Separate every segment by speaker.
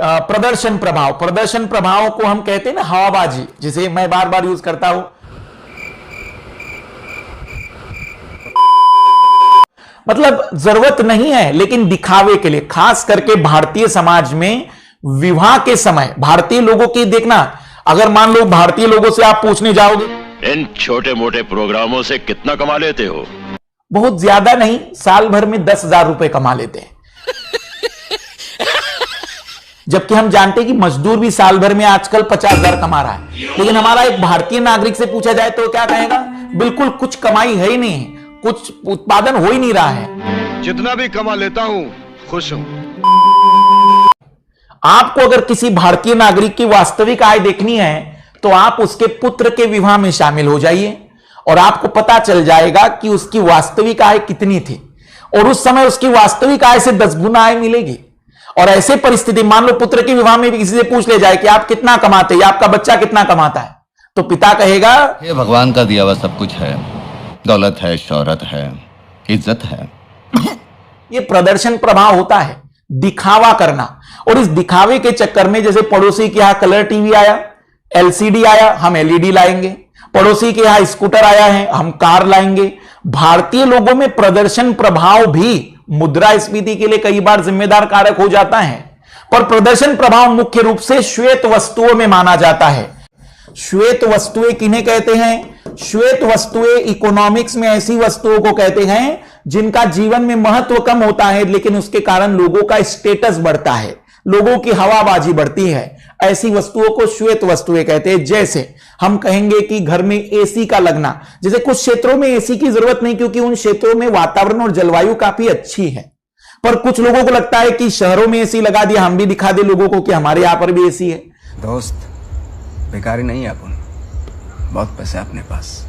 Speaker 1: प्रदर्शन प्रभाव, प्रदर्शन प्रभाव को हम कहते हैं ना हवाबाजी, जिसे मैं बार बार यूज करता हूं। मतलब जरूरत नहीं है लेकिन दिखावे के लिए, खास करके भारतीय समाज में विवाह के समय भारतीय लोगों की देखना, अगर मान लो भारतीय लोगों से आप पूछने जाओगे
Speaker 2: इन छोटे मोटे प्रोग्रामों से कितना कमा लेते हो,
Speaker 1: बहुत ज्यादा नहीं, साल भर में 10,000 रुपए कमा लेते हैं। जबकि हम जानते हैं कि मजदूर भी साल भर में आजकल 50,000 कमा रहा है। लेकिन हमारा एक भारतीय नागरिक से पूछा जाए तो क्या कहेगा, बिल्कुल कुछ कमाई है ही नहीं, कुछ उत्पादन हो ही नहीं रहा है।
Speaker 3: जितना भी कमा लेता हूं खुश हूं।
Speaker 1: आपको अगर किसी भारतीय नागरिक की वास्तविक आय देखनी है तो आप उसके पुत्र के विवाह में शामिल हो जाइए और आपको पता चल जाएगा कि उसकी वास्तविक आय कितनी थी, और उस समय उसकी वास्तविक आय से 10 गुना आय मिलेगी। और ऐसे परिस्थिति, मान लो पुत्र के विवाह में भी किसी से पूछ ले जाए कि आप कितना कमाते हैं या आपका बच्चा कितना कमाता है, तो पिता कहेगा
Speaker 4: ये भगवान का दिया हुआ सब कुछ है, दौलत है, शोहरत है, इज्जत है।
Speaker 1: ये प्रदर्शन प्रभाव होता है, दिखावा करना। और इस दिखावे के चक्कर में, जैसे पड़ोसी के यहां कलर टीवी आया, एलसीडी आया, हम एलईडी लाएंगे, पड़ोसी के यहां स्कूटर आया है, हम कार लाएंगे। भारतीय लोगों में प्रदर्शन प्रभाव भी मुद्रास्फीति के लिए कई बार जिम्मेदार कारक हो जाता है। पर प्रदर्शन प्रभाव मुख्य रूप से श्वेत वस्तुओं में माना जाता है। श्वेत वस्तुएं किन्हें कहते हैं? श्वेत वस्तुएं इकोनॉमिक्स में ऐसी वस्तुओं को कहते हैं जिनका जीवन में महत्व कम होता है लेकिन उसके कारण लोगों का स्टेटस बढ़ता है, लोगों की हवाबाजी बढ़ती है। ऐसी वस्तुओं को श्वेत वस्तुएं कहते हैं। जैसे हम कहेंगे कि घर में एसी का लगना, जैसे कुछ क्षेत्रों में एसी की जरूरत नहीं क्योंकि उन क्षेत्रों में वातावरण और जलवायु काफी अच्छी है, पर कुछ लोगों को लगता है कि शहरों में एसी लगा दिया, हम भी दिखा दे लोगों को कि हमारे यहां पर भी एसी है।
Speaker 5: दोस्त बेकारी नहीं है, अपन बहुत पैसे अपने पास।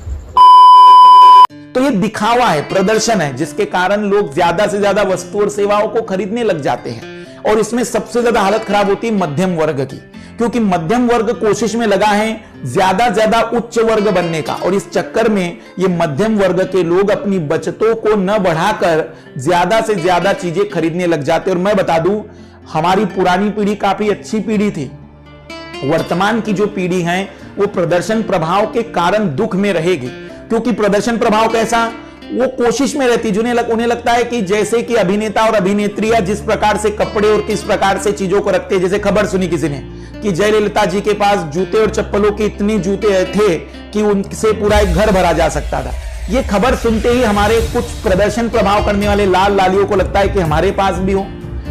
Speaker 1: तो ये दिखावा है, प्रदर्शन है, जिसके कारण लोग ज्यादा से ज्यादा वस्तु और सेवाओं को खरीदने लग जाते हैं। और इसमें सबसे ज्यादा हालत खराब होती है मध्यम वर्ग की, क्योंकि मध्यम वर्ग कोशिश में लगा है ज्यादा उच्च वर्ग बनने का, और इस चक्कर में ये मध्यम वर्ग के लोग अपनी बचतों को न बढ़ाकर ज्यादा से ज्यादा चीजें खरीदने लग जाते। और मैं बता दूं, हमारी पुरानी पीढ़ी काफी अच्छी पीढ़ी थी। वर्तमान की जो पीढ़ी है वो प्रदर्शन प्रभाव के कारण दुख में रहेगी, क्योंकि प्रदर्शन प्रभाव कैसा, वो कोशिश में रहती, उन्हें लगता है कि जैसे कि अभिनेता और अभिनेत्रियां जिस प्रकार से कपड़े और किस प्रकार से चीजों को रखते हैं। जैसे खबर सुनी किसी ने कि जयललिता जी के पास जूते और चप्पलों के इतने जूते थे कि उनसे पूरा एक घर भरा जा सकता था। ये खबर सुनते ही हमारे कुछ प्रदर्शन प्रभाव करने वाले लाल लालियों को लगता है कि हमारे पास भी हो।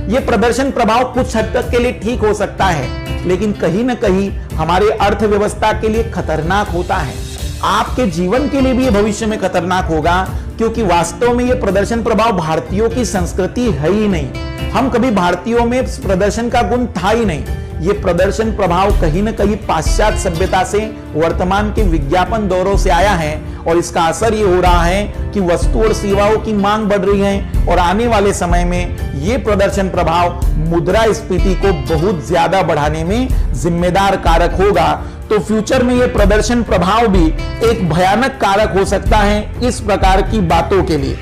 Speaker 1: ये प्रदर्शन प्रभाव कुछ हद तक के लिए ठीक हो सकता है, लेकिन कहीं ना कहीं हमारे अर्थव्यवस्था के लिए खतरनाक होता है। आपके जीवन के लिए भी ये भविष्य में खतरनाक होगा, क्योंकि वास्तव में ये प्रदर्शन प्रभाव भारतीयों की संस्कृति है ही नहीं। हम कभी भारतीयों में प्रदर्शन का गुण था ही नहीं। ये प्रदर्शन प्रभाव कहीं ना कहीं पाश्चात्य सभ्यता से, वर्तमान के विज्ञापन दौरों से आया है, और इसका असर ये हो रहा है कि वस्तु और सेवाओं की मांग बढ़ रही है, और आने वाले समय में ये प्रदर्शन प्रभाव मुद्रास्फीति को बहुत ज्यादा बढ़ाने में जिम्मेदार कारक होगा। तो फ्यूचर में ये प्रदर्शन प्रभाव भी एक भयानक कारक हो सकता है इस प्रकार की बातों के लिए।